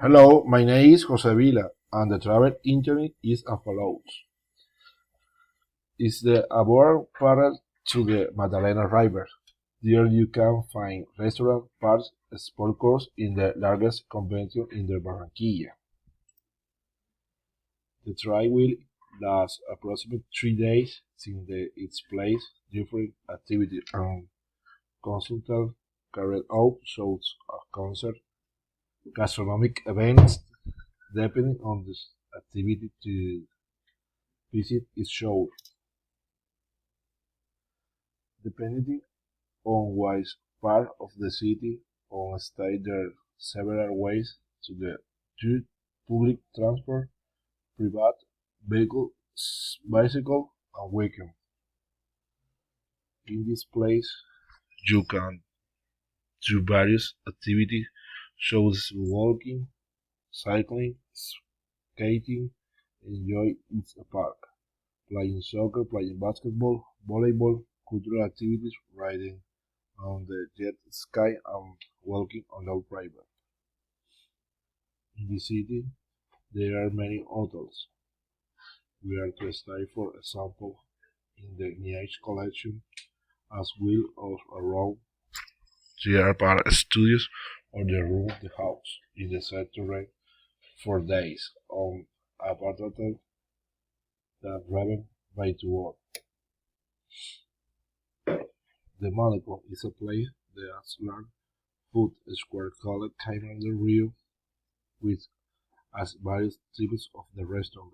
Hello, my name is Jose Vila, and the travel internet is as follows. It's the above parallel to the Magdalena River. There you can find restaurant, parks, sport course in the largest convention in the Barranquilla. The trial will last approximately 3 days since its place different activities and consultant carried out shows a concert, gastronomic events, depending on the activity to visit is shown. Depending on which part of the city on stay there several ways to the to public transport, private vehicle, bicycle, and weekend. In this place, you can do various activities such as walking, cycling, skating, enjoy its park, playing soccer, playing basketball, volleyball, cultural activities, riding on the jet ski and walking on low private. In the city, there are many hotels. We are to stay, for example, in the Niche collection as well as around there are studios or the room of the house in the center rent for days on apartment that driven by to work. The Malecon is a place that has large food square called Cameron Rio with as various types of the restaurant.